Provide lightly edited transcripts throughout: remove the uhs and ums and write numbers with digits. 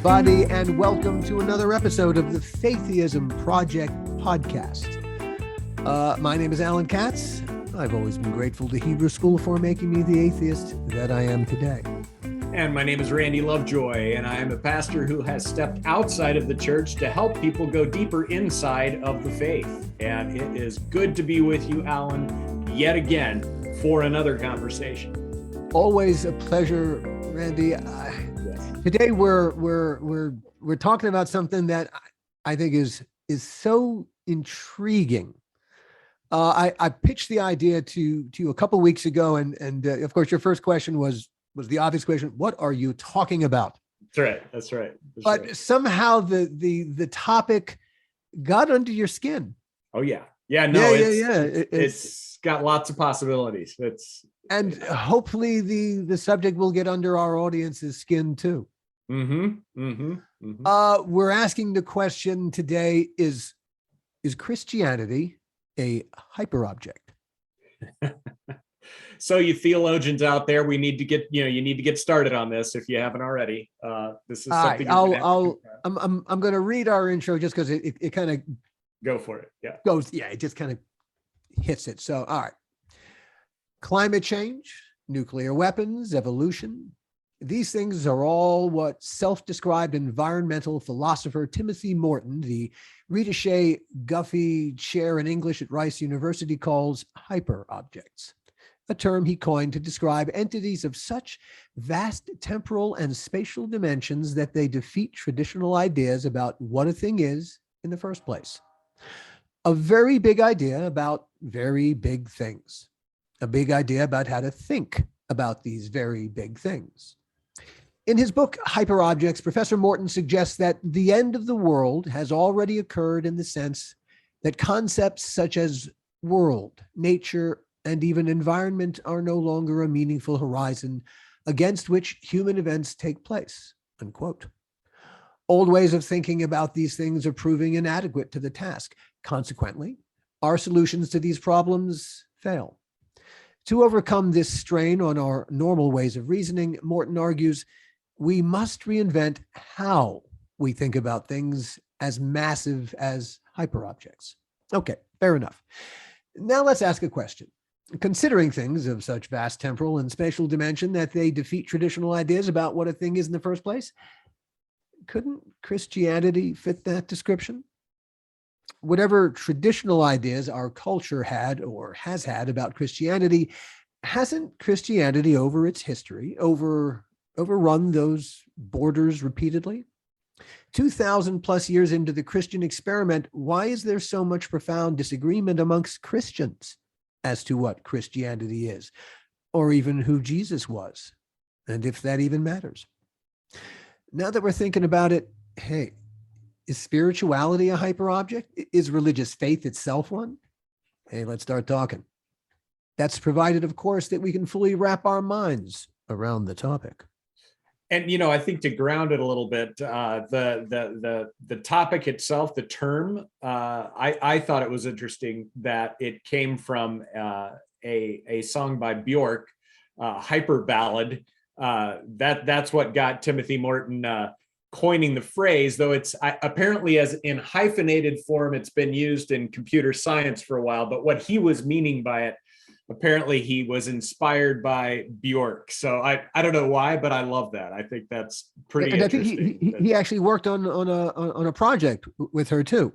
everybody, and welcome to another episode of the Faitheism Project podcast. My name is Alan Katz. I've always been grateful to Hebrew School for making me the atheist that I am today. And my name is Randy Lovejoy, and I am a pastor who has stepped outside of the church to help people go deeper inside of the faith. And it is good to be with you, Alan, yet again for another conversation. Always a pleasure, Randy. Today we're talking about something that I think is so intriguing. I pitched the idea to you a couple of weeks ago, and of course your first question was the obvious question: what are you talking about? That's right. But somehow the topic got under your skin. Oh yeah. It's got lots of possibilities. And hopefully the subject will get under our audience's skin too. We're asking the question today: is Christianity a hyperobject? So you theologians out there, we need to get, you need to get started on this if you haven't already. This is something. I'm going to read our intro just because it kind of go for it. Yeah. It just kind of hits it. So, all right. Climate change, nuclear weapons, evolution. These things are all what self-described environmental philosopher Timothy Morton, the Rita Shea Guffey Chair in English at Rice University, calls hyperobjects, a term he coined to describe entities of such vast temporal and spatial dimensions that they defeat traditional ideas about what a thing is in the first place. A very big idea about very big things. A big idea about how to think about these very big things. In his book, Hyperobjects, Professor Morton suggests that the end of the world has already occurred in the sense that concepts such as world, nature, and even environment are no longer a meaningful horizon against which human events take place, unquote. Old ways of thinking about these things are proving inadequate to the task. Consequently, our solutions to these problems fail. To overcome this strain on our normal ways of reasoning, Morton argues, we must reinvent how we think about things as massive as hyperobjects. Okay, fair enough. Now let's ask a question. Considering things of such vast temporal and spatial dimension that they defeat traditional ideas about what a thing is in the first place, couldn't Christianity fit that description? Whatever traditional ideas our culture had or has had about Christianity, hasn't Christianity over its history overrun those borders repeatedly? 2,000 plus years into the Christian experiment, why is there so much profound disagreement amongst Christians as to what Christianity is, or even who Jesus was, and if that even matters? Now that we're thinking about it, hey, is spirituality a hyperobject? Is religious faith itself one? Hey, let's start talking. That's provided, of course, that we can fully wrap our minds around the topic. And I think to ground it a little bit, the topic itself, the term, I thought it was interesting that it came from a song by Bjork, Hyper Ballad. That's what got Timothy Morton coining the phrase, though it's apparently as in hyphenated form, it's been used in computer science for a while. But what he was meaning by it, apparently he was inspired by Bjork. So I don't know why, but I love that. I think that's pretty interesting. I think he actually worked on a project with her too.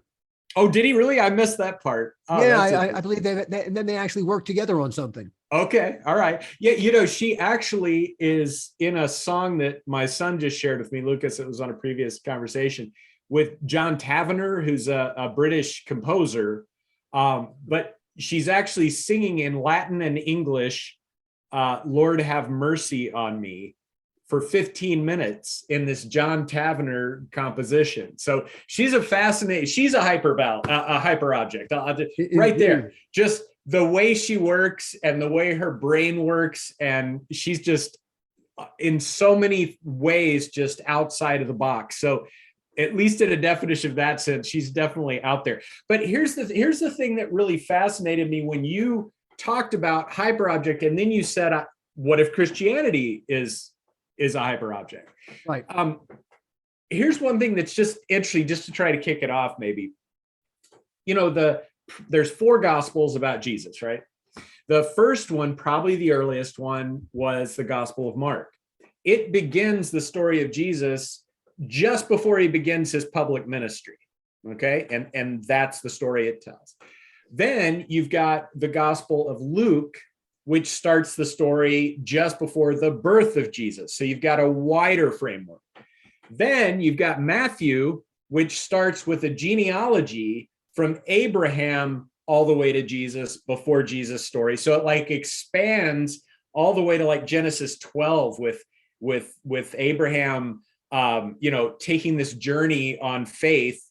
Oh, did he really? I missed that part. Oh, yeah, I believe they actually worked together on something. Okay, all right. Yeah, she actually is in a song that my son just shared with me, Lucas. It was on a previous conversation with John Tavener, who's a British composer. But she's actually singing in Latin and English, Lord Have Mercy on Me, for 15 minutes in this John Tavener composition. So she's a hyperobject right there. Just the way she works and the way her brain works. And she's just in so many ways, just outside of the box. So at least in a definition of that sense, she's definitely out there. But here's the thing that really fascinated me when you talked about hyperobject, and then you said, what if Christianity is a hyperobject? Right. here's one thing that's just interesting, just to try to kick it off, maybe. There's 4 gospels about Jesus, right? The first one, probably the earliest one, was the Gospel of Mark. It begins the story of Jesus just before he begins his public ministry. Okay. And that's the story it tells. Then you've got the Gospel of Luke, which starts the story just before the birth of Jesus. So you've got a wider framework. Then you've got Matthew, which starts with a genealogy from Abraham all the way to Jesus, before Jesus' story. So it like expands all the way to like Genesis 12 with Abraham, taking this journey on faith,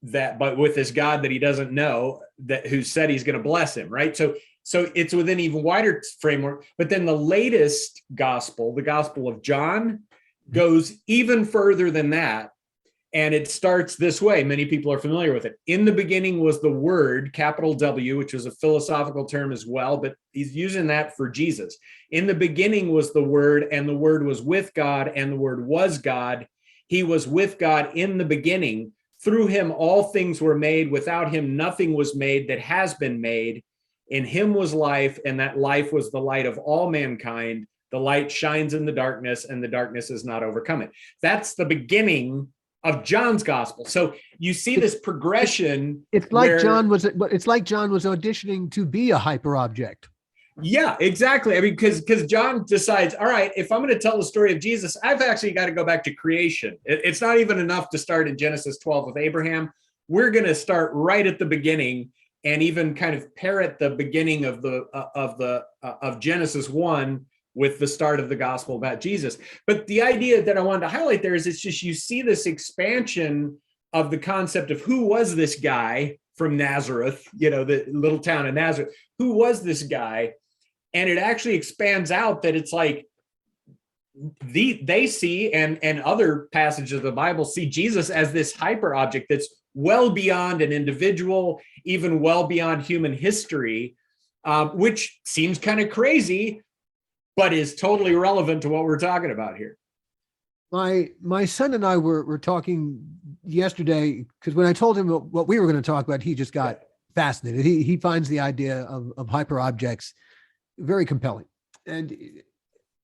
but with this God that he doesn't know, that who said he's going to bless him, right? So it's within even wider framework. But then the latest gospel, the Gospel of John, goes even further than that. And it starts this way. Many people are familiar with it. In the beginning was the Word, capital W, which is a philosophical term as well, but he's using that for Jesus. In the beginning was the Word, and the Word was with God, and the Word was God. He was with God in the beginning. Through him all things were made. Without him nothing was made that has been made. In him was life, and that life was the light of all mankind. The light shines in the darkness, and the darkness has not overcome it. That's the beginning of John's gospel. So you see this progression. It's like John was auditioning to be a hyperobject. Yeah, exactly. I mean, because John decides, all right, if I'm going to tell the story of Jesus, I've actually got to go back to creation. It's not even enough to start in Genesis 12 with Abraham. We're going to start right at the beginning and even kind of parrot the beginning of Genesis 1 with the start of the gospel about Jesus. But the idea that I wanted to highlight there is, it's just, you see this expansion of the concept of who was this guy from Nazareth, the little town of Nazareth, who was this guy? And it actually expands out that it's like they see, and other passages of the Bible see Jesus as this hyper object that's well beyond an individual, even well beyond human history, which seems kind of crazy, but is totally relevant to what we're talking about here. My son and I were talking yesterday, because when I told him what we were going to talk about, he just got fascinated. He finds the idea of hyperobjects very compelling, and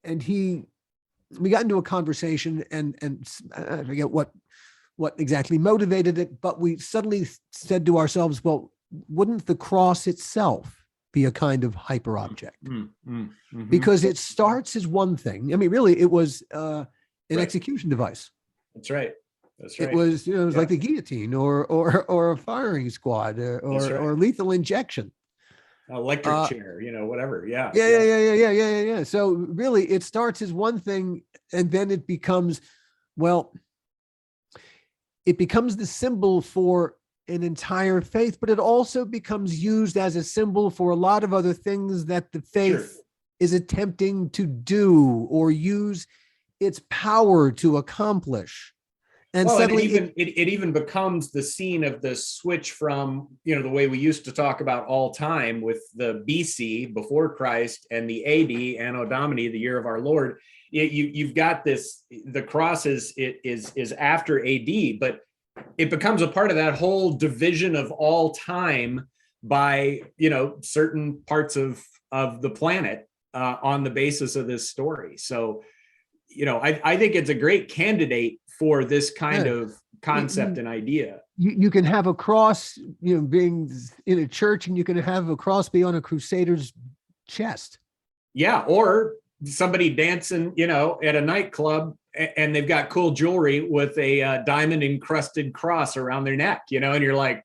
we got into a conversation, and I forget what exactly motivated it, but we suddenly said to ourselves, well, wouldn't the cross itself be a kind of hyperobject? Mm-hmm. Because it starts as one thing. I mean, really, it was an execution device. That's right. It was, like the guillotine or a firing squad or lethal injection. Electric chair, whatever. Yeah. So really, it starts as one thing, and then it becomes the symbol for an entire faith, but it also becomes used as a symbol for a lot of other things that the faith is attempting to do or use its power to accomplish. And suddenly it even becomes the scene of the switch from, the way we used to talk about all time with the BC, before Christ, and the AD, Anno Domini, the year of our Lord. You've got this, the cross is after AD, but it becomes a part of that whole division of all time by, certain parts of the planet on the basis of this story. So, I think it's a great candidate for this kind of concept and idea. You can have a cross, being in a church, and you can have a cross be on a crusader's chest. Yeah, or somebody dancing, at a nightclub, and they've got cool jewelry with a diamond encrusted cross around their neck, and you're like,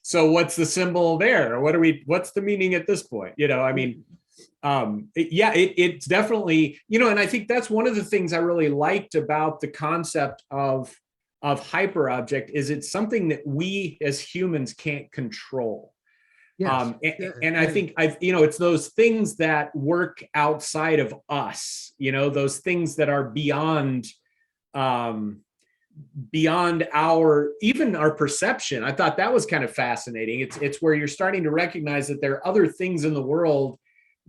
so what's the symbol there? What's the meaning at this point? It's definitely, and I think that's one of the things I really liked about the concept of hyperobject is it's something that we as humans can't control. Yes. And I think it's those things that work outside of us, those things that are beyond our perception. I thought that was kind of fascinating. It's where you're starting to recognize that there are other things in the world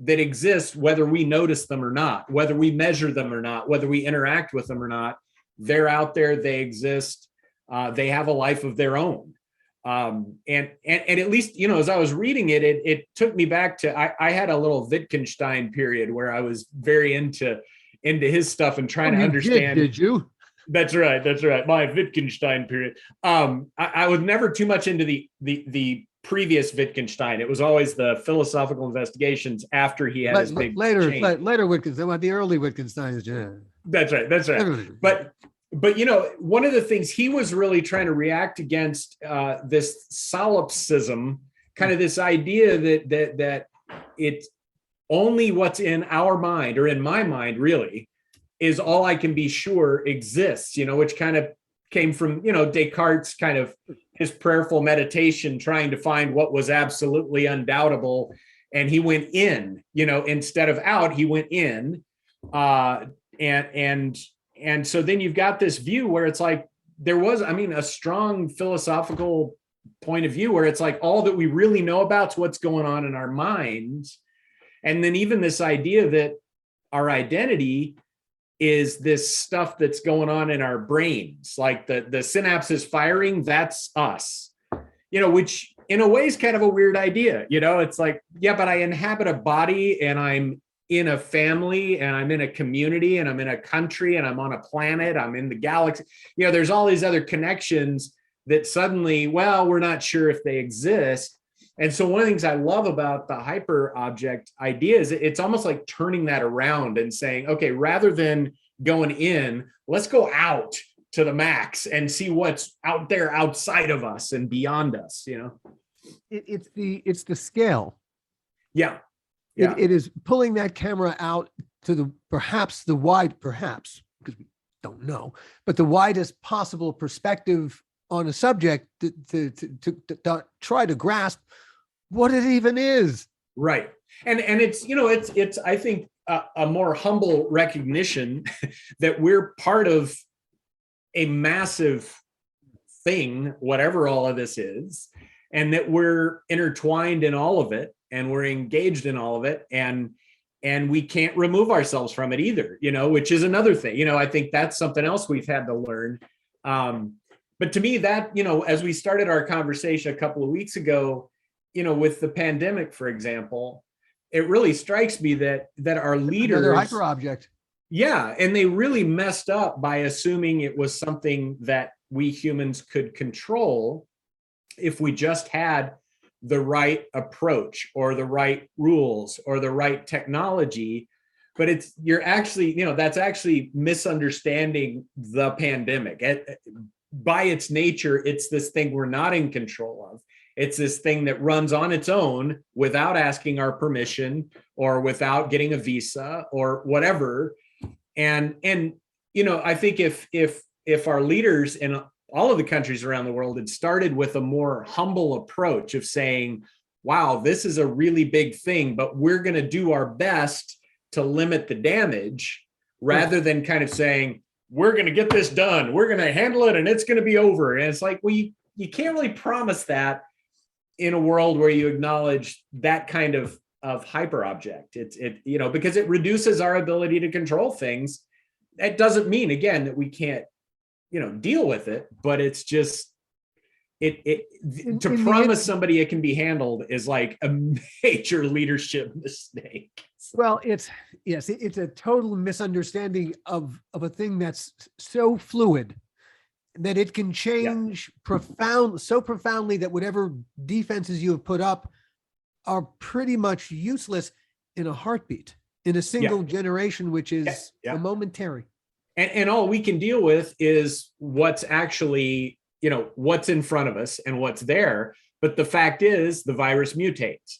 that exist, whether we notice them or not, whether we measure them or not, whether we interact with them or not, they're out there, they exist, they have a life of their own. And at least, you know, as I was reading it, it took me back to, I had a little Wittgenstein period where I was very into his stuff and trying to understand. Did you? That's right. That's right. My Wittgenstein period. I was never too much into the previous Wittgenstein. It was always the philosophical investigations after he had his big later change. The early Wittgensteins. Yeah. That's right. That's right. But you know, one of the things he was really trying to react against, this solipsism, kind of this idea that it's only what's in our mind, or in my mind really, is all I can be sure exists, you know, which kind of came from, you know, Descartes' kind of his prayerful meditation, trying to find what was absolutely undoubtable. And he went in, you know, instead of out, he went in. And so then you've got this view where it's like, there was, I mean, a strong philosophical point of view where it's like, all that we really know about is what's going on in our minds. And then even this idea that our identity is this stuff that's going on in our brains, like the synapses firing, that's us, you know, which in a way is kind of a weird idea. You know, it's like, yeah, but I inhabit a body, and I'm in a family, and I'm in a community, and I'm in a country, and I'm on a planet, I'm in the galaxy. You know, there's all these other connections that suddenly, well, we're not sure if they exist. And so one of the things I love about the hyperobject idea is it's almost like turning that around and saying, okay, rather than going in, let's go out to the max and see what's out there outside of us and beyond us, you know? It's the scale. Yeah. Yeah. It is pulling that camera out to perhaps, because we don't know, but the widest possible perspective on a subject to try to grasp what it even is. Right. And it's, you know, it's I think a more humble recognition that we're part of a massive thing, whatever all of this is, and that we're intertwined in all of it, and we're engaged in all of it, and we can't remove ourselves from it either, you know, which is another thing. You know, I think that's something else we've had to learn. But to me, that, you know, as we started our conversation a couple of weeks ago, you know, with the pandemic, for example, it really strikes me that our leaders, another hyperobject. Yeah, and they really messed up by assuming it was something that we humans could control if we just had the right approach or the right rules or the right technology. But you're actually, you know, that's actually misunderstanding the pandemic. By its nature, it's this thing we're not in control of. It's this thing that runs on its own without asking our permission or without getting a visa or whatever. And you know, I think if our leaders in all of the countries around the world had started with a more humble approach of saying, wow, this is a really big thing, but we're going to do our best to limit the damage, rather than kind of saying, we're going to get this done, we're going to handle it, and it's going to be over. And it's like, well, you can't really promise that in a world where you acknowledge that kind of hyperobject. It you know, because it reduces our ability to control things. That doesn't mean, again, that we can't, you know, deal with it, but it's just to promise somebody it can be handled is like a major leadership mistake. Well, it's a total misunderstanding of a thing that's so fluid that it can change so profoundly that whatever defenses you have put up are pretty much useless in a heartbeat, in a single generation, which is a momentary. And all we can deal with is what's actually, you know, what's in front of us and what's there. But the fact is, the virus mutates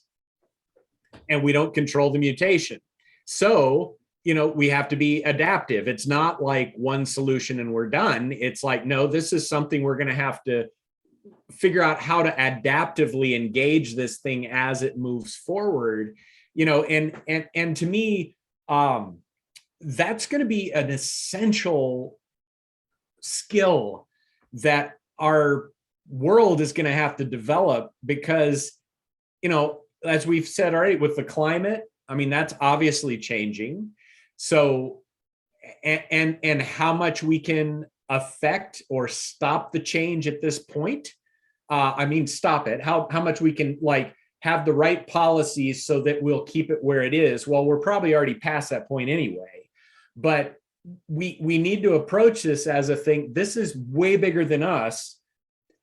and we don't control the mutation. So, you know, we have to be adaptive. It's not like one solution and we're done. It's like, no, this is something we're going to have to figure out how to adaptively engage this thing as it moves forward, you know, and to me, that's going to be an essential skill that our world is going to have to develop, because, you know, as we've said already with the climate, I mean, that's obviously changing. So and how much we can affect or stop the change at this point. I mean, stop it. How much we can like have the right policies so that we'll keep it where it is. Well, we're probably already past that point anyway, but we need to approach this as a thing. This is way bigger than us,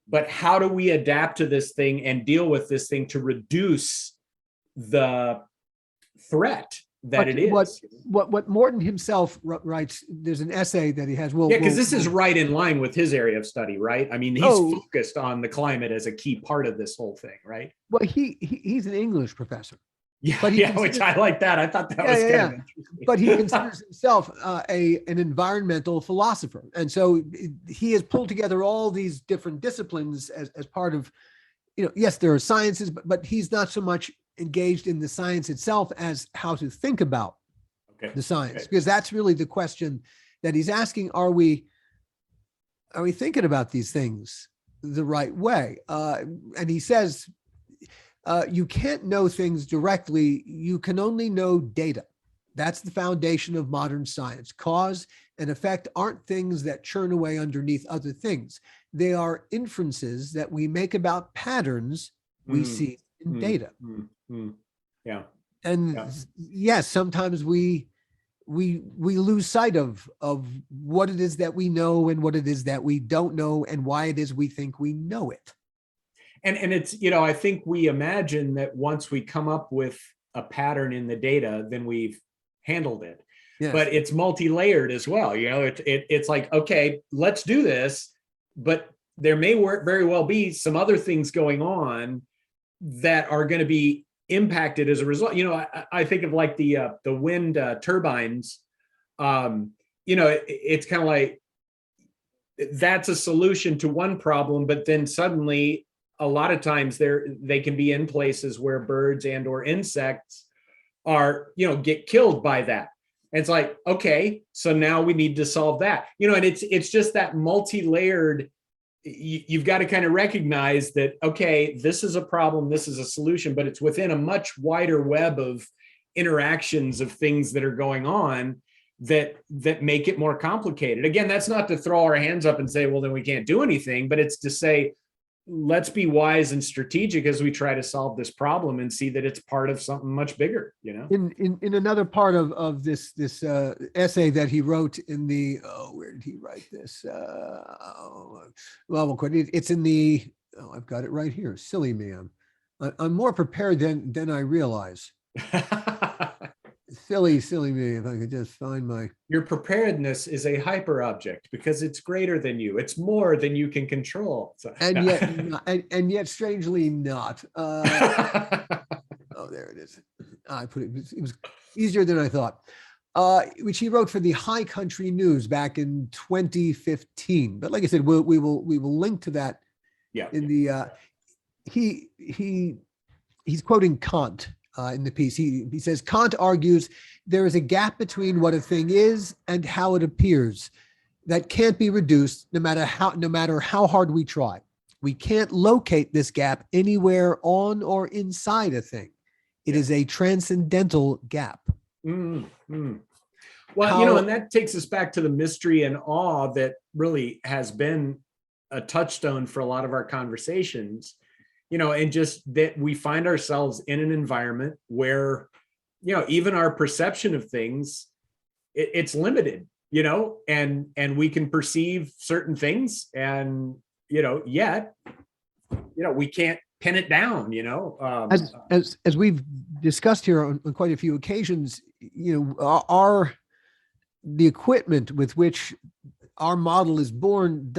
but how do we adapt to this thing and deal with this thing to reduce the threat that it is? What Morton himself writes, there's an essay that he has. Because this is right in line with his area of study, right? I mean, he's focused on the climate as a key part of this whole thing, right? Well, he's an English professor. Yeah, but which I like that. I thought that was kind of interesting. But he considers himself an environmental philosopher. And so he has pulled together all these different disciplines as part of, yes, there are sciences, but he's not so much engaged in the science itself as how to think about the science, because that's really the question that he's asking. Are we thinking about these things the right way? And he says, you can't know things directly. You can only know data. That's the foundation of modern science. Cause and effect aren't things that churn away underneath other things. They are inferences that we make about patterns we see in data. Yeah. And yes, sometimes we lose sight of what it is that we know and what it is that we don't know and why it is we think we know it. And it's, I think we imagine that once we come up with a pattern in the data, then we've handled it. Yes. But it's multi-layered as well. It's like, okay, let's do this, but there may very well be some other things going on that are going to be impacted as a result. I think of like the wind turbines. It's kind of like that's a solution to one problem, but then suddenly a lot of times they can be in places where birds and or insects are, get killed by that. And it's like, okay, so now we need to solve that, and it's just that multi-layered. You've got to kind of recognize that, okay, this is a problem, this is a solution, but it's within a much wider web of interactions of things that are going on that make it more complicated. Again, that's not to throw our hands up and say, well, then we can't do anything, but it's to say, let's be wise and strategic as we try to solve this problem and see that it's part of something much bigger, In another part of this essay that he wrote in the, where did he write this? It's in the, I've got it right here. Silly me. I'm more prepared than I realize. Silly me. If I could just find my. Your preparedness is a hyperobject because it's greater than you. It's more than you can control. So. and yet, strangely not. There it is. I put it. It was easier than I thought. Which he wrote for the High Country News back in 2015. But like I said, we will link to that. Yeah. In the he's quoting Kant. In the piece, he says, Kant argues there is a gap between what a thing is and how it appears that can't be reduced no matter how hard we try. We can't locate this gap anywhere on or inside a thing. It is a transcendental gap. Mm-hmm. Well, and that takes us back to the mystery and awe that really has been a touchstone for a lot of our conversations. And just that we find ourselves in an environment where, even our perception of things, it's limited, and we can perceive certain things and, yet, we can't pin it down, as we've discussed here on quite a few occasions, the equipment with which our model is born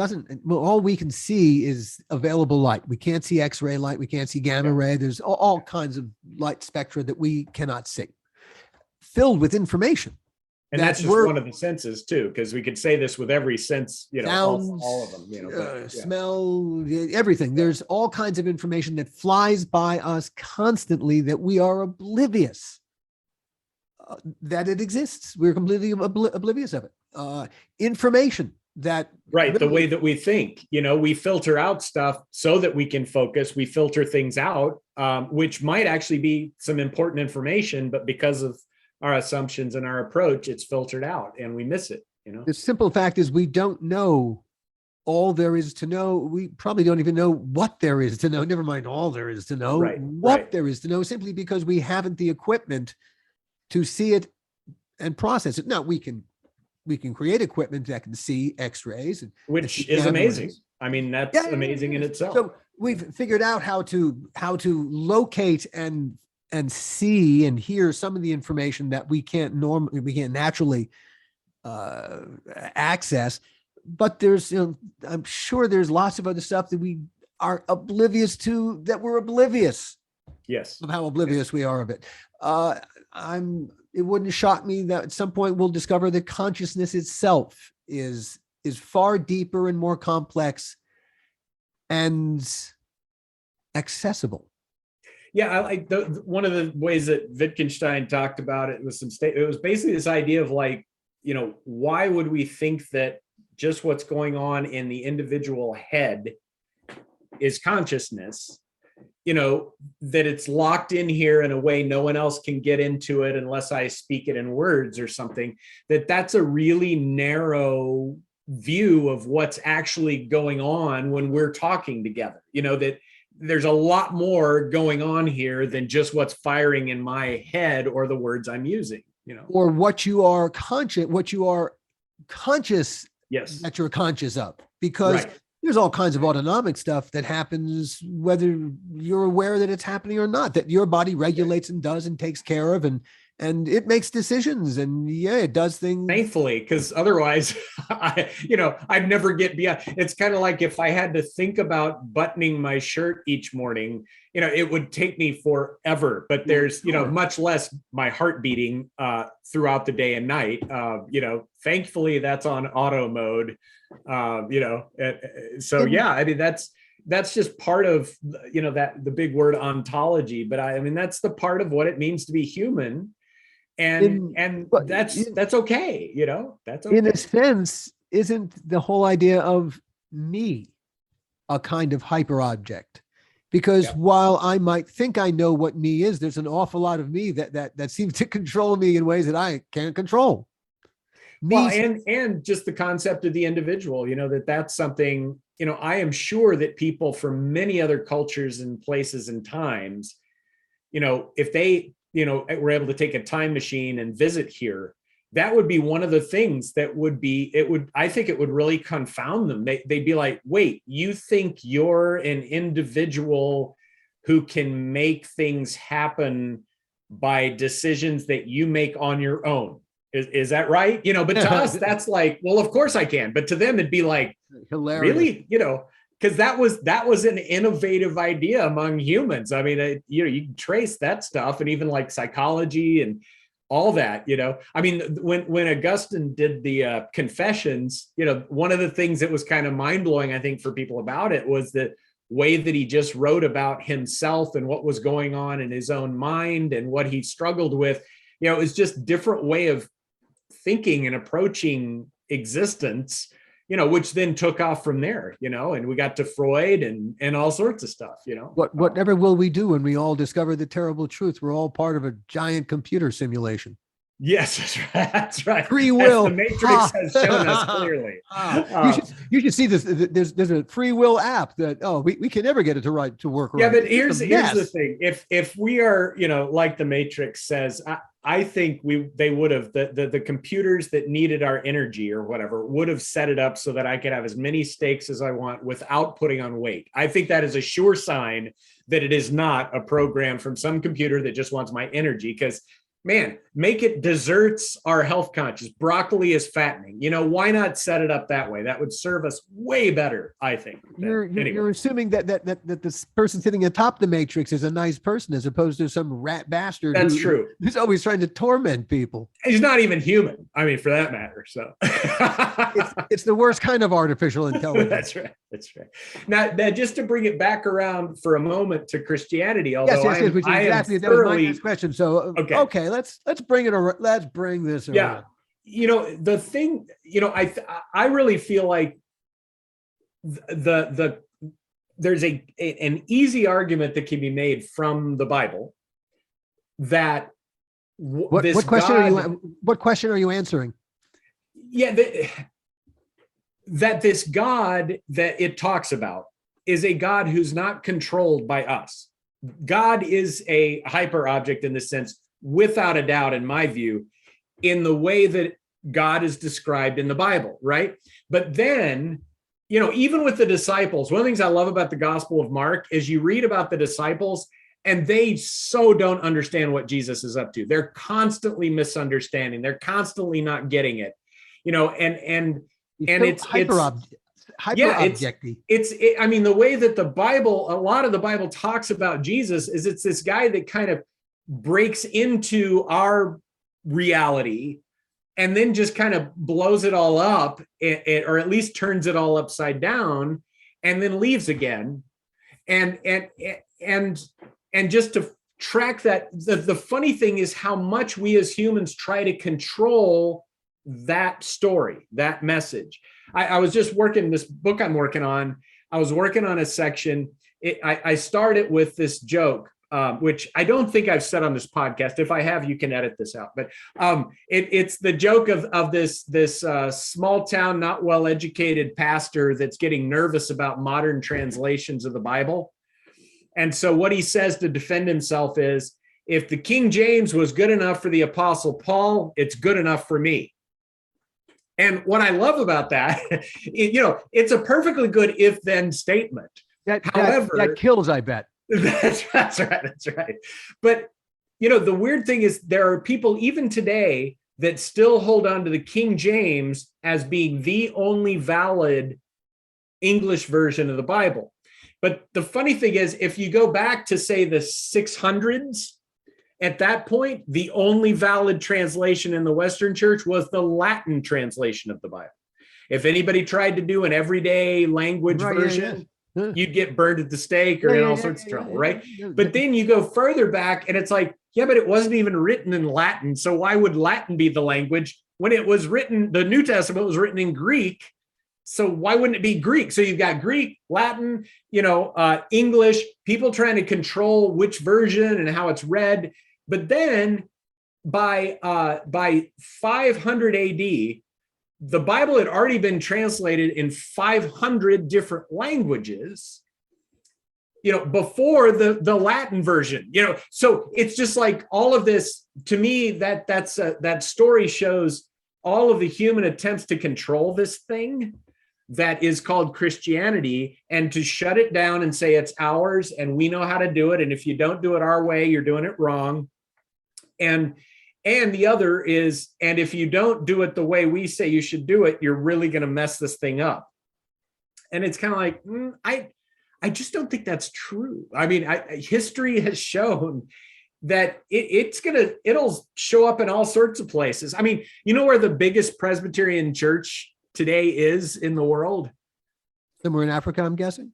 all we can see is available light. We can't see X-ray light. We can't see gamma ray. There's all kinds of light spectra that we cannot see, filled with information. And that's just one of the senses too, because we could say this with every sense, sounds, all of them, smell, everything. There's all kinds of information that flies by us constantly that we are oblivious that it exists. We're completely oblivious of it. Information that the way that we think, we filter out stuff so that we can focus. We filter things out, which might actually be some important information, but because of our assumptions and our approach, it's filtered out and we miss it, you know? The simple fact is we don't know all there is to know. We probably don't even know what there is to know. Never mind all there is to know, Right, what right. there is to know, simply because we haven't the equipment to see it and process it. Now we can create equipment that can see X-rays and see Which is gamma amazing. rays. I mean, that's Yeah, yeah, amazing in yeah. itself. So we've figured out how to locate and see and hear some of the information that we can't naturally access. But there's, I'm sure there's lots of other stuff that we are oblivious to, that we're oblivious Yes. of how oblivious we are of it. It wouldn't shock me that at some point we'll discover that consciousness itself is far deeper and more complex and accessible. Yeah, I like one of the ways that Wittgenstein talked about it was it was basically this idea of like, you know, why would we think that just what's going on in the individual head is consciousness? You know, that it's locked in here in a way no one else can get into it unless I speak it in words or something. That's a really narrow view of what's actually going on when we're talking together. You know, that there's a lot more going on here than just what's firing in my head or the words I'm using, you know. Or what you are conscious Yes. that you're conscious of, because Right. there's all kinds of autonomic stuff that happens whether you're aware that it's happening or not, that your body regulates and does and takes care of, and it makes decisions, and yeah, it does things. Thankfully, because otherwise, I'd never get beyond. It's kind of like if I had to think about buttoning my shirt each morning, you know, it would take me forever. But there's, you know, much less my heart beating throughout the day and night. You know, thankfully that's on auto mode. You know, so yeah, I mean that's just part of, you know, that the big word ontology. But I mean that's the part of what it means to be human. And that's okay, you know, that's okay. In a sense, isn't the whole idea of me a kind of hyperobject? Because while I might think I know what me is, there's an awful lot of me that seems to control me in ways that I can't control. Well, and just the concept of the individual, you know, that's something, you know, I am sure that people from many other cultures and places and times, you know, if they, you know, were able to take a time machine and visit here, that would be one of the things that would be, I think it would really confound them. They'd be like, wait, you think you're an individual who can make things happen by decisions that you make on your own? Is that right? You know, but to us, that's like, well, of course I can. But to them, it'd be like, hilarious. Really? You know, because that was an innovative idea among humans. I mean, you know, you can trace that stuff, and even like psychology and all that, you know. I mean, when Augustine did the Confessions, you know, one of the things that was kind of mind-blowing, I think, for people about it was the way that he just wrote about himself and what was going on in his own mind and what he struggled with. You know, it was just different way of thinking and approaching existence, you know, which then took off from there, you know, and we got to Freud and all sorts of stuff, you know. Whatever will we do when we all discover the terrible truth? We're all part of a giant computer simulation. Yes, that's right. That's right. Free will. As the Matrix has shown us clearly. You should see this. There's a free will app that we can never get it to work right. Yeah, but here's the thing. If we are, you know, like the Matrix says, I think they would have the computers that needed our energy or whatever would have set it up so that I could have as many steaks as I want without putting on weight. I think that is a sure sign that it is not a program from some computer that just wants my energy, because man, make it desserts are health conscious. Broccoli is fattening. You know, why not set it up that way? That would serve us way better, I think. You're assuming that this person sitting atop the Matrix is a nice person as opposed to some rat bastard. That's true. Who's always trying to torment people. He's not even human. I mean, for that matter. So it's the worst kind of artificial intelligence. That's right. That's right. Now, just to bring it back around for a moment to Christianity, although yes, which is exactly that was my next question. So okay, let's bring it around. Let's bring this around. Yeah, you know, the thing, you know, I really feel like there's an easy argument that can be made from the Bible that this what question are you answering? Yeah, that this God that it talks about is a God who's not controlled by us. God is a hyper object in this sense, without a doubt, in my view, in the way that God is described in the Bible, right? But then, even with the disciples, one of the things I love about the Gospel of Mark is you read about the disciples and they so don't understand what Jesus is up to. They're constantly misunderstanding. They're constantly not getting it, and it's hyperobject. I mean, the way that a lot of the Bible talks about Jesus is it's this guy that kind of breaks into our reality and then just kind of blows it all up, or at least turns it all upside down, and then leaves again. And just to track that, the funny thing is how much we as humans try to control that story, that message. I was just working this book I'm working on. I was working on a section. I started with this joke, which I don't think I've said on this podcast. If I have, you can edit this out. But it's the joke of this small town, not well educated pastor that's getting nervous about modern translations of the Bible. And so what he says to defend himself is, if the King James was good enough for the Apostle Paul, it's good enough for me. And what I love about that, it's a perfectly good if-then statement. However, that kills, I bet. That's right. But, the weird thing is there are people even today that still hold on to the King James as being the only valid English version of the Bible. But the funny thing is, if you go back to, say, the 600s, at that point, the only valid translation in the Western Church was the Latin translation of the Bible. If anybody tried to do an everyday language version, you'd get burned at the stake or in all sorts of trouble, right? But then you go further back and it's like, yeah, but it wasn't even written in Latin. So why would Latin be the language when it was written? The New Testament was written in Greek. So why wouldn't it be Greek? So you've got Greek, Latin, English, people trying to control which version and how it's read. But then by 500 AD, the Bible had already been translated in 500 different languages, before the Latin version, so it's just like all of this, to me, that story shows all of the human attempts to control this thing that is called Christianity, and to shut it down and say it's ours and we know how to do it. And if you don't do it our way, you're doing it wrong. And the other is, and if you don't do it the way we say you should do it, you're really going to mess this thing up. And it's kind of like, I just don't think that's true. I mean, history has shown that it'll show up in all sorts of places. I mean, where the biggest Presbyterian church today is in the world? Somewhere in Africa, I'm guessing.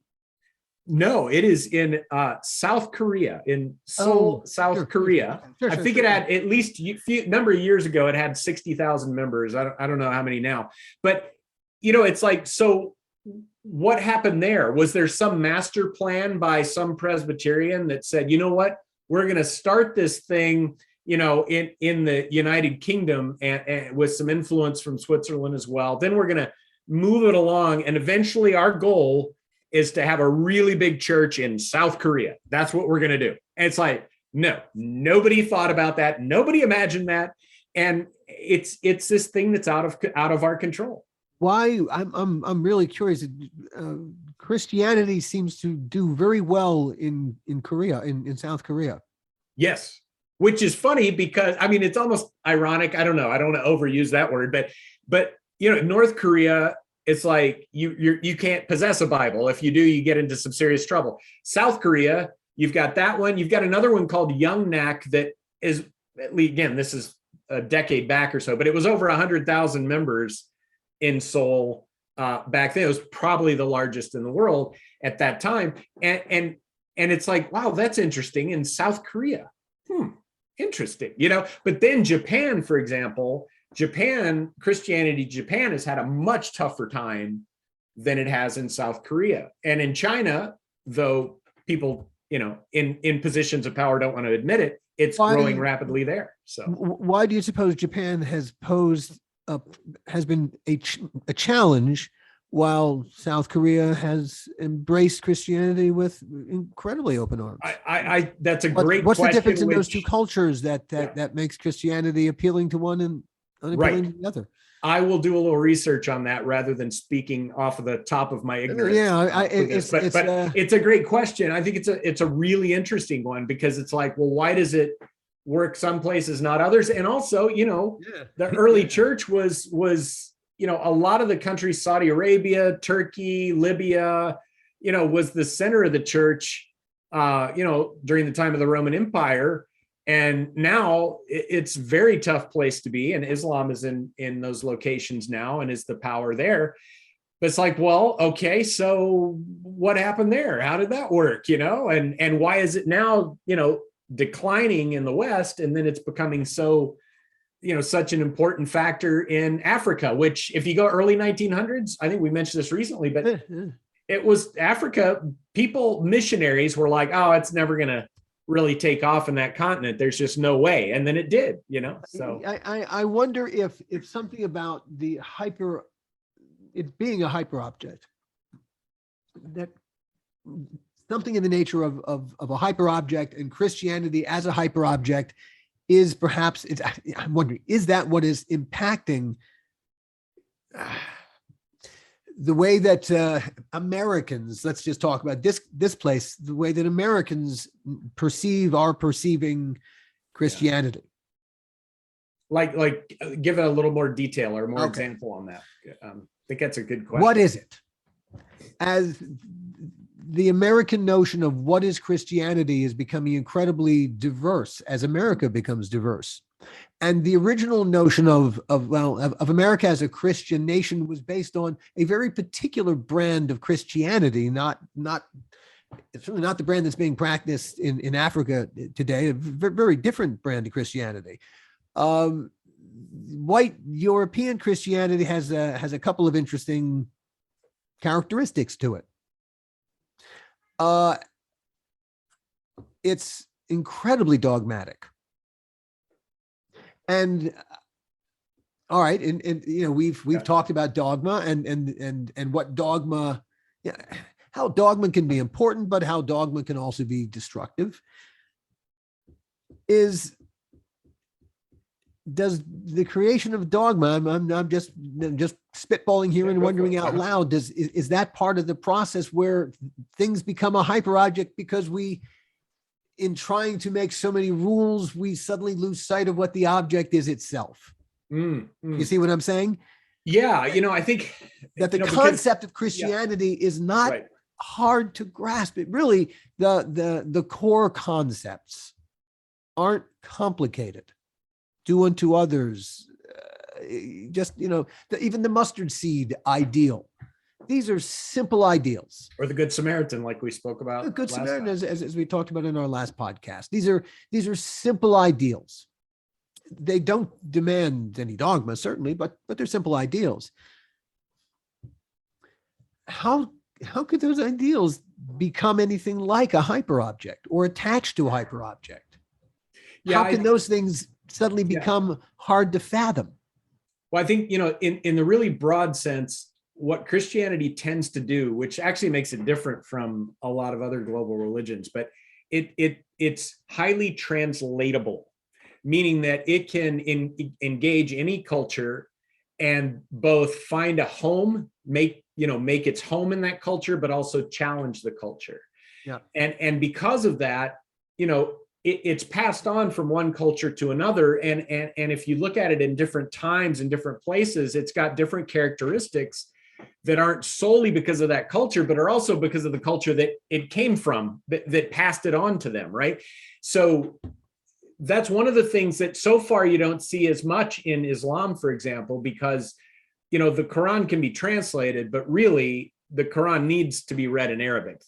No, it is in South Korea, in Seoul, South Korea. Sure, I think it had, at least a number of years ago, it had 60,000 members. I don't know how many now. But, it's like, so what happened there? Was there some master plan by some Presbyterian that said, you know what, we're going to start this thing, in the United Kingdom and with some influence from Switzerland as well. Then we're going to move it along. And eventually our goal is to have a really big church in South Korea. That's what we're going to do. And it's like, no, nobody thought about that. Nobody imagined that. And it's this thing that's out of our control. Why? I'm really curious. Christianity seems to do very well in Korea, in South Korea. Yes. Which is funny because, I mean, it's almost ironic. I don't know. I don't want to overuse that word, but North Korea, it's like you can't possess a Bible. If you do, you get into some serious trouble. South Korea, you've got that one. You've got another one called Youngnak that is, again, this is a decade back or so, but it was over 100,000 members in Seoul back then. It was probably the largest in the world at that time. And it's like, wow, that's interesting. In South Korea, interesting, But then Japan, for example, Christianity Japan has had a much tougher time than it has in South Korea. And in China, though people, in positions of power don't want to admit it, it's growing rapidly there. So why do you suppose Japan has been a challenge, while South Korea has embraced Christianity with incredibly open arms? That's a great What's question. The difference in those two cultures that makes Christianity appealing to one and unappealing to the other? I will do a little research on that rather than speaking off of the top of my ignorance. Yeah, it's a great question. I think it's a really interesting one, because it's like, well, why does it work some places, not others? And also, the early church was, a lot of the countries, Saudi Arabia, Turkey, Libya, was the center of the church, during the time of the Roman Empire. And now it's a very tough place to be. And Islam is in those locations now and is the power there. But it's like, well, okay, so what happened there? How did that work? And why is it now, declining in the West? And then it's becoming so, such an important factor in Africa, which if you go early 1900s, I think we mentioned this recently, but it was Africa. Missionaries were like, oh, it's never going to really take off in that continent. There's just no way. And then it did, so. I wonder if something about it being a hyperobject, that something in the nature of a hyperobject and Christianity as a hyperobject is perhaps, I'm wondering, is that what is impacting the way that Americans, let's just talk about this place, the way that Americans are perceiving Christianity? Like give it a little more detail or more example on that. I think that's a good question. What is it? As the American notion of what is Christianity is becoming incredibly diverse as America becomes diverse. And the original notion of America as a Christian nation was based on a very particular brand of Christianity, it's certainly not the brand that's being practiced in Africa today, a very different brand of Christianity. White European Christianity has a couple of interesting characteristics to it. It's incredibly dogmatic. And all right, and we've talked about dogma and what dogma, how dogma can be important, but how dogma can also be destructive. Does the creation of dogma, I'm just spitballing here and wondering out loud, is that part of the process where things become a hyperobject because in trying to make so many rules, we suddenly lose sight of what the object is itself? You see what I'm saying? Yeah, I think that the concept of Christianity is not hard to grasp. It really, the core concepts aren't complicated. Do unto others, even the mustard seed ideal. These are simple ideals. Or the Good Samaritan, like we spoke about. The Good Samaritan, as we talked about in our last podcast. These are simple ideals. They don't demand any dogma, certainly, but they're simple ideals. How could those ideals become anything like a hyperobject or attached to a hyperobject? How can those things suddenly become hard to fathom? Well, I think, in the really broad sense, what Christianity tends to do, which actually makes it different from a lot of other global religions, but it's highly translatable, meaning that it can engage any culture and both find a home, make its home in that culture, but also challenge the culture. Yeah. And because of that, it's passed on from one culture to another. And if you look at it in different times and different places, it's got different characteristics that aren't solely because of that culture, but are also because of the culture that it came from, that passed it on to them, right? So that's one of the things that so far you don't see as much in Islam, for example, because, the Quran can be translated, but really the Quran needs to be read in Arabic.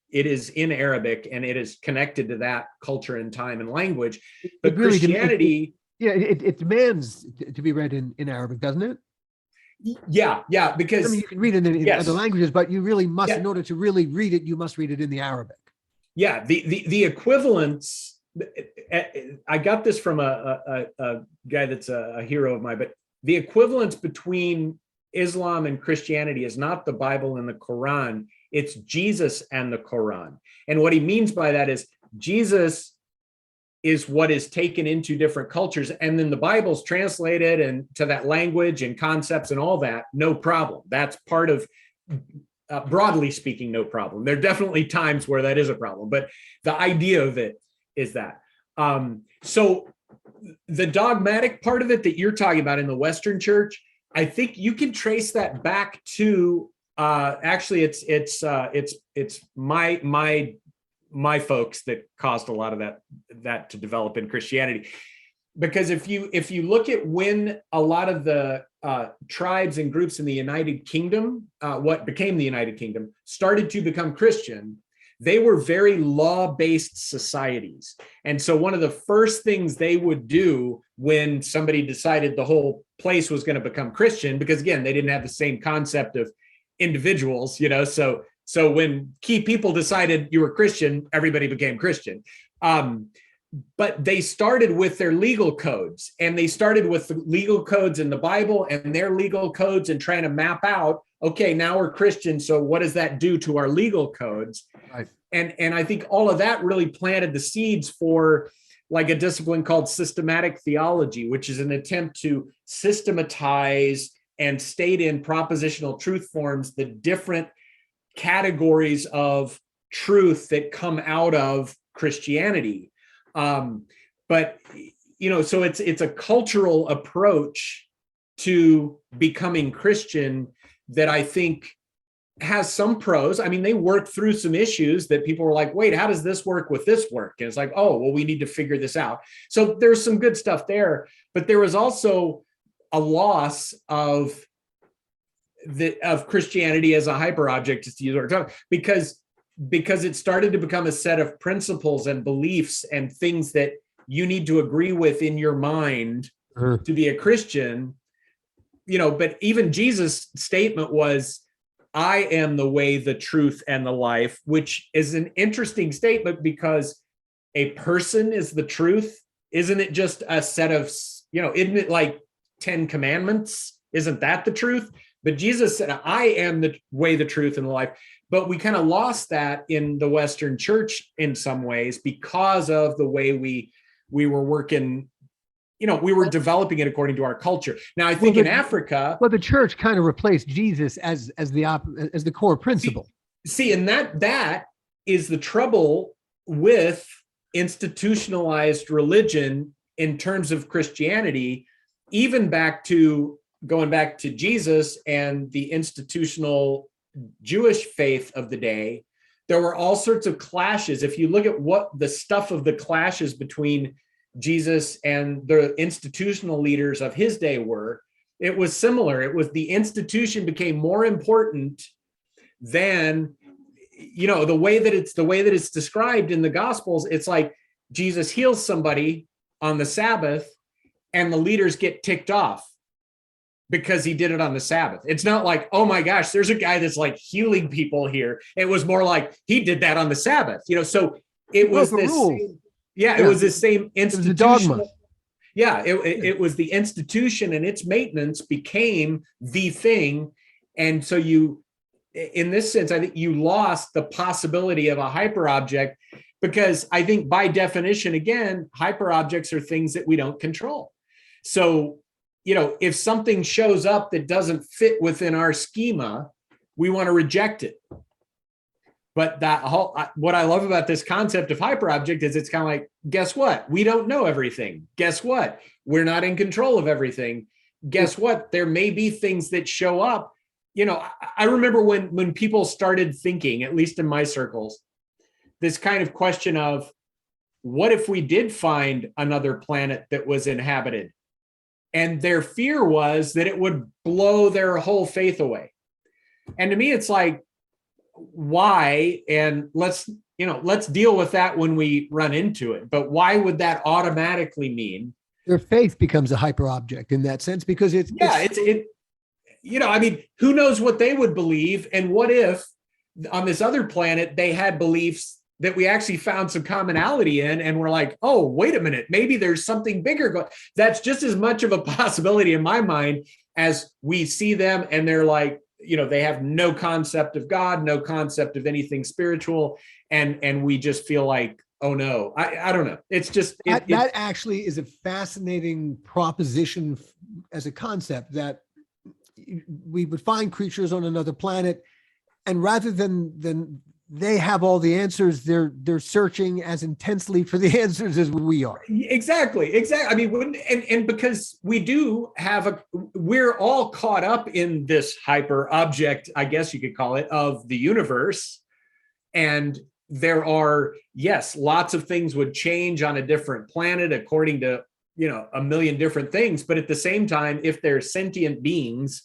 It is in Arabic and it is connected to that culture and time and language. But really Christianity... it demands to be read in Arabic, doesn't it? Yeah, because... you can read it in other languages, but you really must, in order to really read it, you must read it in the Arabic. Yeah, the equivalence I got this from a guy that's a hero of mine, but the equivalence between Islam and Christianity is not the Bible and the Quran, it's Jesus and the Quran. And what he means by that is Jesus is what is taken into different cultures, and then the Bible's translated and to that language and concepts and all that, no problem. That's part of, broadly speaking, no problem. There are definitely times where that is a problem, but the idea of it is that. So the dogmatic part of it that you're talking about in the Western church, I think you can trace that back to actually it's my folks that caused a lot of that to develop in Christianity. Because if you look at when a lot of the tribes and groups in the United Kingdom, what became the United Kingdom, started to become Christian, they were very law-based societies. And so one of the first things they would do when somebody decided the whole place was going to become Christian, because again, they didn't have the same concept of individuals, so when key people decided you were Christian, everybody became Christian. But they started with their legal codes, and they started with the legal codes in the Bible and their legal codes and trying to map out, okay, now we're Christian, so what does that do to our legal codes? Right. And I think all of that really planted the seeds for like a discipline called systematic theology, which is an attempt to systematize and state in propositional truth forms the different categories of truth that come out of Christianity. But so it's a cultural approach to becoming Christian that I think has some pros. I mean, they worked through some issues that people were like, wait, how does this work with this work? And it's like, oh, well, we need to figure this out. So there's some good stuff there, but there was also a loss of Christianity as a hyperobject, just to use our term, because it started to become a set of principles and beliefs and things that you need to agree with in your mind to be a Christian. But even Jesus' statement was, I am the way, the truth, and the life, which is an interesting statement because a person is the truth. Isn't it just a set of, isn't it like 10 commandments? Isn't that the truth? But Jesus said, I am the way, the truth, and the life. But we kind of lost that in the Western church in some ways because of the way we were working. We were developing it according to our culture. Now, I think in Africa, the church kind of replaced Jesus as the core principle. See, and that is the trouble with institutionalized religion in terms of Christianity, even going back to Jesus and the institutional Jewish faith of the day. There were all sorts of clashes. If you look at what the stuff of the clashes between Jesus and the institutional leaders of his day were, it was similar. It was the institution became more important than, the way that it's described in the Gospels. It's like Jesus heals somebody on the Sabbath and the leaders get ticked off because he did it on the Sabbath. It's not like, oh my gosh, there's a guy that's like healing people here. It was more like he did that on the Sabbath, so it was this. It was the same institution. Dogma. Yeah, it was the institution, and its maintenance became the thing. And so in this sense, I think you lost the possibility of a hyperobject, because I think by definition, again, hyperobjects are things that we don't control. So, if something shows up that doesn't fit within our schema, we want to reject it. But what I love about this concept of hyperobject is it's kind of like, guess what? We don't know everything. Guess what? We're not in control of everything. Guess what? There may be things that show up. I remember when people started thinking, at least in my circles, this kind of question of, what if we did find another planet that was inhabited? And their fear was that it would blow their whole faith away. And to me, it's like, why? And let's deal with that when we run into it. But why would that automatically mean their faith becomes a hyperobject in that sense? Because who knows what they would believe? And what if on this other planet they had beliefs that we actually found some commonality in, and we're like, oh, wait a minute, maybe there's something bigger going. That's just as much of a possibility in my mind as we see them and they're like, they have no concept of God, no concept of anything spiritual, and we just feel like, oh no, I don't know. It's just that actually is a fascinating proposition as a concept, that we would find creatures on another planet, and rather than they have all the answers, they're searching as intensely for the answers as we are. Exactly. I mean, and because we're all caught up in this hyper object, I guess you could call it, of the universe. And there are, yes, lots of things would change on a different planet according to, a million different things. But at the same time, if there's sentient beings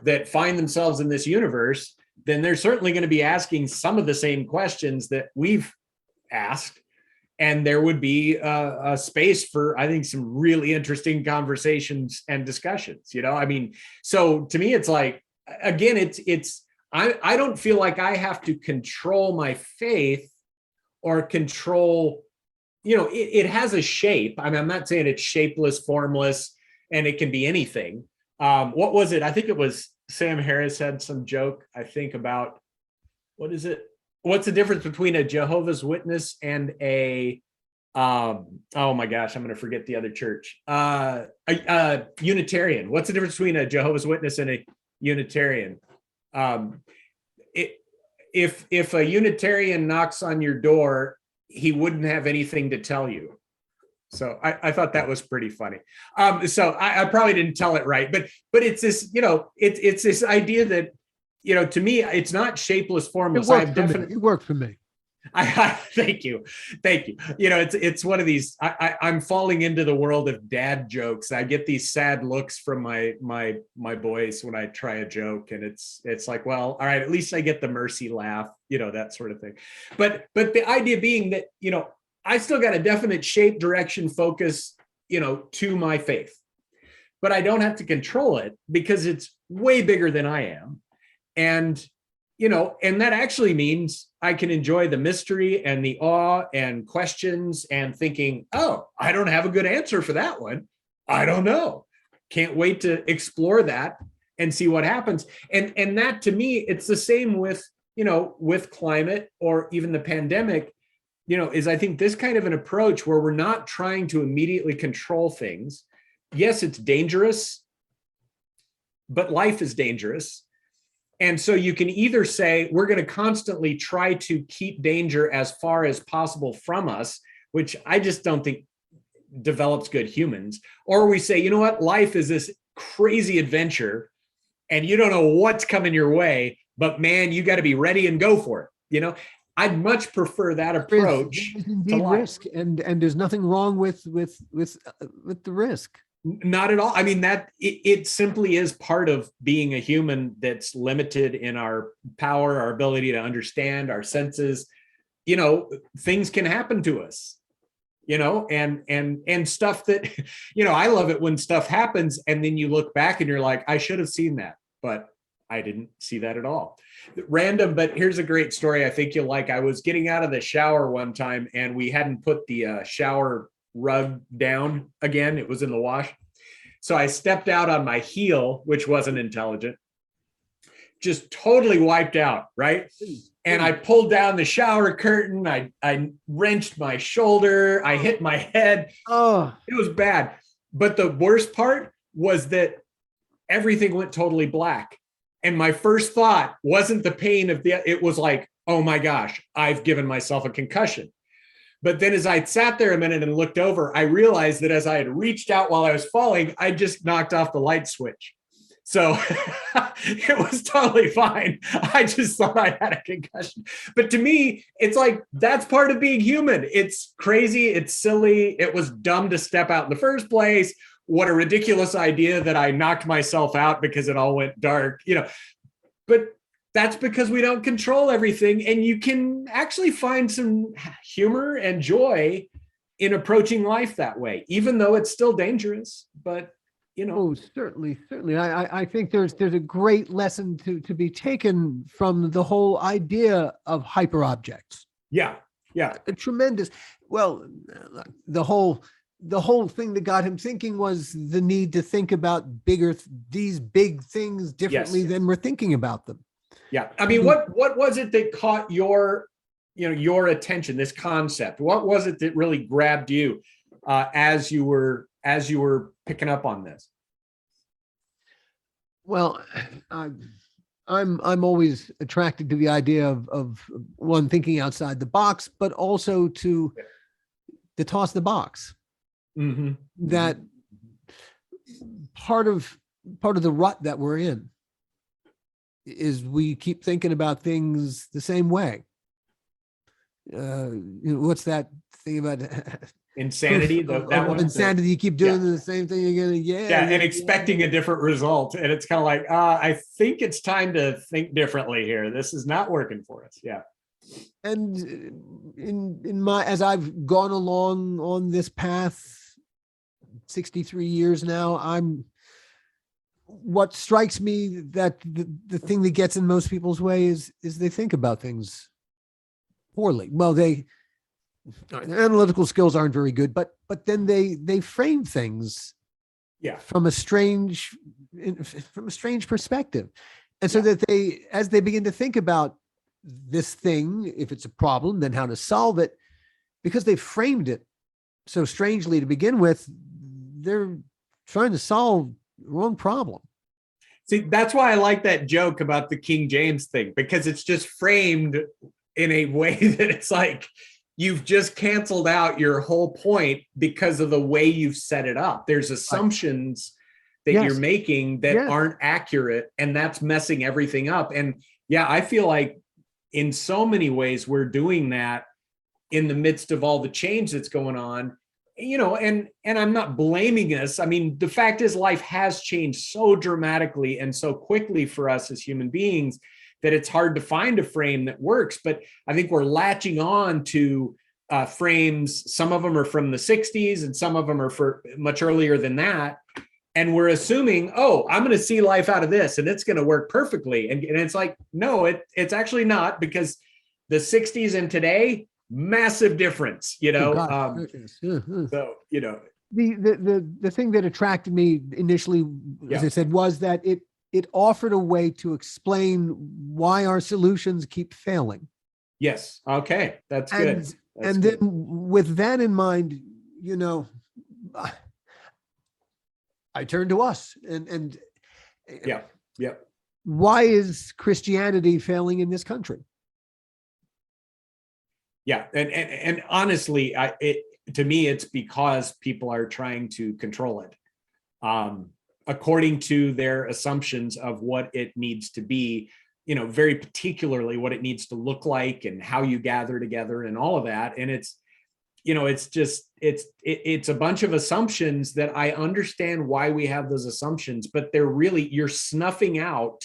that find themselves in this universe, then they're certainly going to be asking some of the same questions that we've asked. And there would be a space for, I think, some really interesting conversations and discussions, I mean, so to me, it's like, again, I don't feel like I have to control my faith or control, it has a shape. I mean, I'm not saying it's shapeless, formless, and it can be anything. What was it? I think it was Sam Harris had some joke, I think, about, what is it? What's the difference between a Jehovah's Witness and a, oh my gosh, I'm going to forget the other church, a Unitarian. What's the difference between a Jehovah's Witness and a Unitarian? If a Unitarian knocks on your door, he wouldn't have anything to tell you. So I thought that was pretty funny. So I probably didn't tell it right, but it's this, it's this idea that, to me, it's not shapeless, formless. It worked for me. Thank you. It's one of these, I'm falling into the world of dad jokes. I get these sad looks from my boys when I try a joke, and it's like, well, all right, at least I get the mercy laugh, that sort of thing. But the idea being that, I still got a definite shape, direction, focus, to my faith, but I don't have to control it because it's way bigger than I am. And, and that actually means I can enjoy the mystery and the awe and questions and thinking, oh, I don't have a good answer for that one. I don't know. Can't wait to explore that and see what happens. And that, to me, it's the same with, with climate or even the pandemic, is I think this kind of an approach where we're not trying to immediately control things. Yes, it's dangerous, but life is dangerous. And so you can either say, we're going to constantly try to keep danger as far as possible from us, which I just don't think develops good humans. Or we say, you know what, life is this crazy adventure and you don't know what's coming your way, but man, you got to be ready and go for it. I'd much prefer that approach. There's indeed risk, and there's nothing wrong with the risk. Not at all. I mean, that it simply is part of being a human that's limited in our power, our ability to understand, our senses. Things can happen to us, and stuff that, I love it when stuff happens and then you look back and you're like, I should have seen that, but I didn't see that at all. Random, but here's a great story I think you'll like. I was getting out of the shower one time and we hadn't put the shower rug down again. It was in the wash. So I stepped out on my heel, which wasn't intelligent, just totally wiped out, right? And I pulled down the shower curtain. I wrenched my shoulder. I hit my head. Oh, it was bad. But the worst part was that everything went totally black. And my first thought wasn't the pain of it was like, oh my gosh, I've given myself a concussion. But then as I sat there a minute and looked over, I realized that as I had reached out while I was falling, I just knocked off the light switch. So it was totally fine. I just thought I had a concussion. But to me, it's like, that's part of being human. It's crazy. It's silly. It was dumb to step out in the first place. What a ridiculous idea that I knocked myself out because it all went dark, but that's because we don't control everything. And you can actually find some humor and joy in approaching life that way, even though it's still dangerous, but Oh, certainly. I think there's a great lesson to be taken from the whole idea of hyperobjects. Yeah. Yeah. A tremendous, well, the whole thing that got him thinking was the need to think about these big things differently Yes. than we're thinking about them. Yeah. I mean, what was it that caught your attention, this concept? What was it that really grabbed you as you were picking up on this? Well, I'm always attracted to the idea of one, thinking outside the box, but also to toss the box. Mm-hmm. That part of the rut that we're in is we keep thinking about things the same way. What's that thing about insanity? That one, insanity. You keep doing the same thing again. And expecting a different result, and it's kind of like, I think it's time to think differently here. This is not working for us. Yeah. And in my, as I've gone along on this path, 63 years now, what strikes me that the thing that gets in most people's way is they think about things poorly. Well, their analytical skills aren't very good, but then they frame things from a strange perspective. And so that as they begin to think about this thing, if it's a problem, then how to solve it, because they framed it so strangely to begin with, they're trying to solve the wrong problem. See, that's why I like that joke about the King James thing, because it's just framed in a way that it's like you've just canceled out your whole point because of the way you've set it up. There's assumptions that you're making that aren't accurate, and that's messing everything up. And I feel like in so many ways we're doing that in the midst of all the change that's going on, and I'm not blaming us. I mean, the fact is life has changed so dramatically and so quickly for us as human beings that it's hard to find a frame that works. But I think we're latching on to frames. Some of them are from the 60s and some of them are for much earlier than that. And we're assuming, I'm going to see life out of this and it's going to work perfectly. And it's like, no, it's actually not, because the 60s and today, massive difference, So, the thing that attracted me initially, as I said, was that it offered a way to explain why our solutions keep failing. Yes. Okay. That's good. Then with that in mind, I turn to us and why is Christianity failing in this country? Yeah. And honestly, to me, it's because people are trying to control it according to their assumptions of what it needs to be, very particularly what it needs to look like and how you gather together and all of that. And it's a bunch of assumptions that I understand why we have those assumptions, but they're really, you're snuffing out,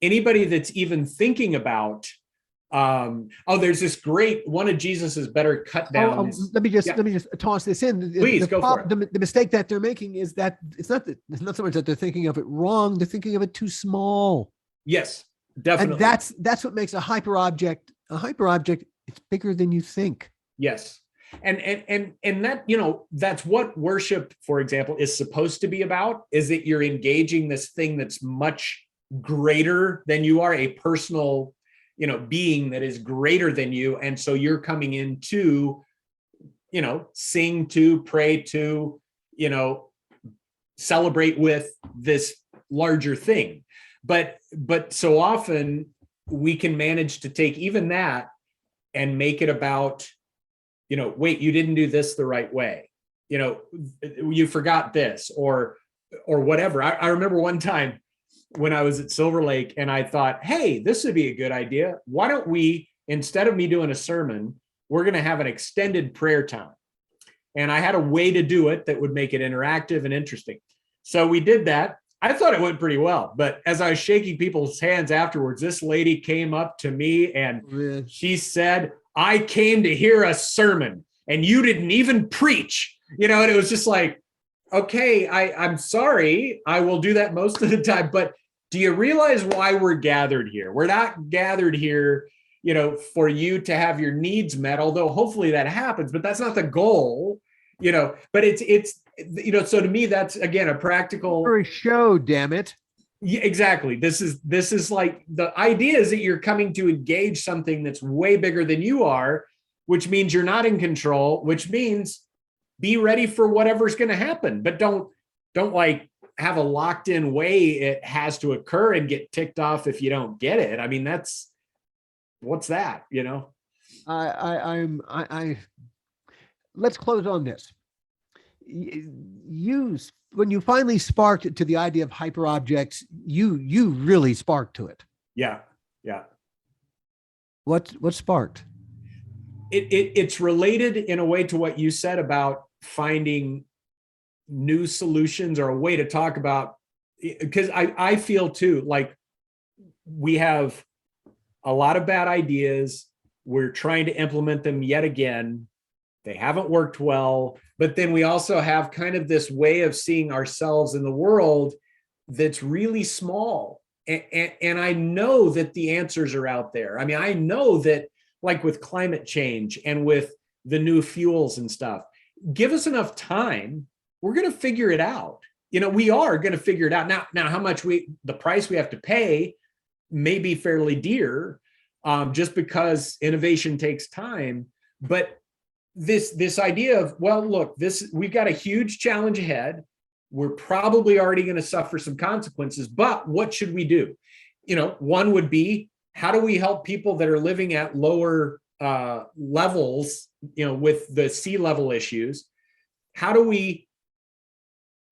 anybody that's even thinking about, there's this great one of Jesus's better cut downs. Let me just toss this in. Please go for it. The mistake that they're making is that it's not so much that they're thinking of it wrong. They're thinking of it too small. Yes, definitely. And that's what makes a hyperobject a hyperobject. It's bigger than you think. Yes. And that, that's what worship, for example, is supposed to be about, is that you're engaging this thing that's much greater than you are, a personal, being that is greater than you. And so you're coming in to, sing to, pray to, celebrate with this larger thing. But so often we can manage to take even that and make it about, wait, you didn't do this the right way. You forgot this or whatever. I remember one time when I was at Silver Lake and I thought, hey, this would be a good idea. Why don't we, instead of me doing a sermon, we're going to have an extended prayer time. And I had a way to do it that would make it interactive and interesting. So we did that. I thought it went pretty well, but as I was shaking people's hands afterwards, this lady came up to me and she said, I came to hear a sermon and you didn't even preach, and it was just like, okay, I'm sorry. I will do that most of the time, but do you realize why we're gathered here? We're not gathered here for you to have your needs met, although hopefully that happens, but that's not the goal, but it's so to me, that's again, a practical For a show, damn it. Yeah, exactly. This is like, the idea is that you're coming to engage something that's way bigger than you are, which means you're not in control, which means be ready for whatever's going to happen, but don't like have a locked in way it has to occur and get ticked off if you don't get it. I mean, what's that, Let's close on this. When you finally sparked to the idea of hyperobjects, you really sparked to it. Yeah. What sparked? It's related in a way to what you said about finding new solutions, or a way to talk about, because I feel too, like we have a lot of bad ideas. We're trying to implement them yet again. They haven't worked well, but then we also have kind of this way of seeing ourselves in the world that's really small. And I know that the answers are out there. I mean, I know that, like with climate change and with the new fuels and stuff, give us enough time, we're going to figure it out. We are going to figure it out. Now how much the price we have to pay may be fairly dear, just because innovation takes time. But this idea of, well, look, we've got a huge challenge ahead. We're probably already going to suffer some consequences, but what should we do? One would be, how do we help people that are living at lower levels, with the sea level issues? How do we,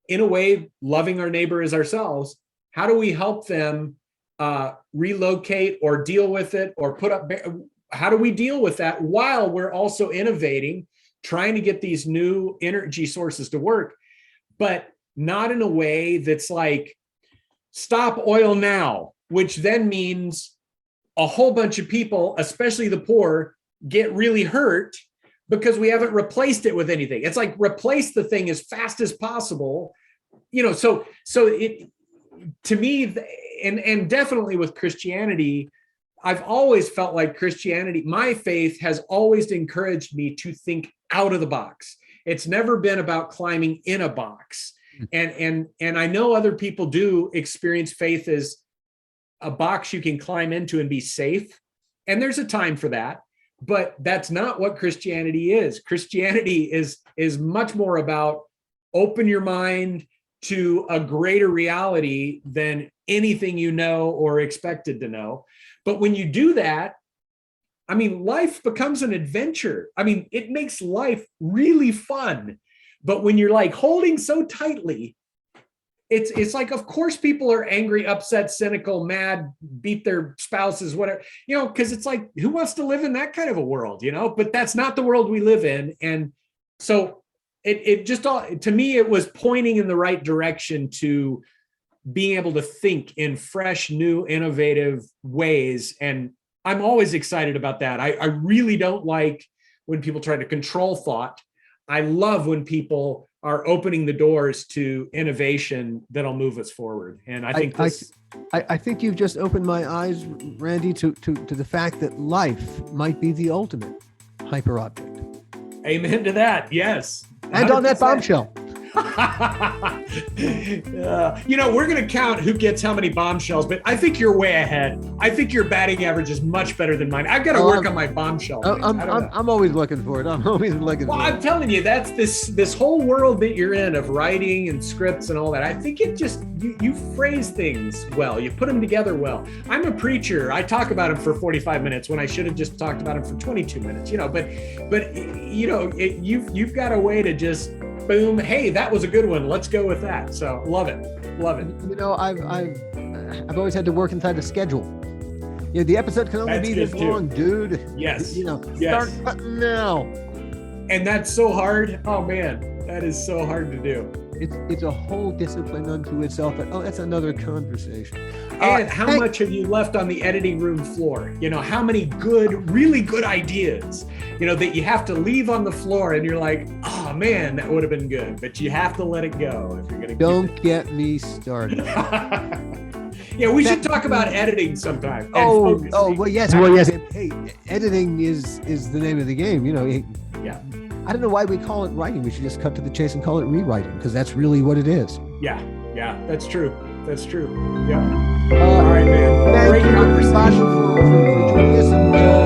in a way, loving our neighbor as ourselves, how do we help them relocate or deal with it, or how do we deal with that while we're also innovating, trying to get these new energy sources to work, but not in a way that's like, stop oil now, which then means a whole bunch of people, especially the poor, get really hurt because we haven't replaced it with anything. It's like, replace the thing as fast as possible. So it, to me, and definitely with Christianity, I've always felt like Christianity, my faith has always encouraged me to think out of the box. It's never been about climbing in a box. And I know other people do experience faith as a box you can climb into and be safe. And there's a time for that, but that's not what Christianity is. Christianity is much more about open your mind to a greater reality than anything you know or expected to know. But when you do that, I mean, life becomes an adventure. I mean, it makes life really fun. But when you're like holding so tightly, it's like, of course, people are angry, upset, cynical, mad, beat their spouses, whatever, because it's like, who wants to live in that kind of a world, But that's not the world we live in. And so it just all, to me, it was pointing in the right direction to being able to think in fresh, new, innovative ways. And I'm always excited about that. I really don't like when people try to control thought. I love when people are opening the doors to innovation that'll move us forward. And I think I think you've just opened my eyes, Randy, to the fact that life might be the ultimate hyperobject. Amen to that. Yes. 100%. And on that bombshell. We're going to count who gets how many bombshells, but I think you're way ahead. I think your batting average is much better than mine. I've got to work on my bombshell. I'm always looking for it. I'm telling you, that's this whole world that you're in of writing and scripts and all that. I think it just, you phrase things well. You put them together well. I'm a preacher. I talk about them for 45 minutes when I should have just talked about them for 22 minutes, but you've got a way to just boom, hey, that was a good one, let's go with that. So love it. I've always had to work inside a schedule. The episode can only be this long, dude. Yes. Start cutting now. And that's so hard. Oh man, that is so hard to do. It's a whole discipline unto itself. But that's another conversation. And how much have you left on the editing room floor? How many really good ideas, that you have to leave on the floor and you're like, oh man, that would have been good. But you have to let it go if you're going to. Don't get me started. Yeah, we should talk about editing sometime. And Oh, focusing. well, yes, well, yes. Hey, editing is the name of the game. Yeah. I don't know why we call it writing. We should just cut to the chase and call it rewriting, because that's really what it is. Yeah, that's true. That's true. Yeah. All All right, man. Thank Great you, conversation. everybody, for joining us. And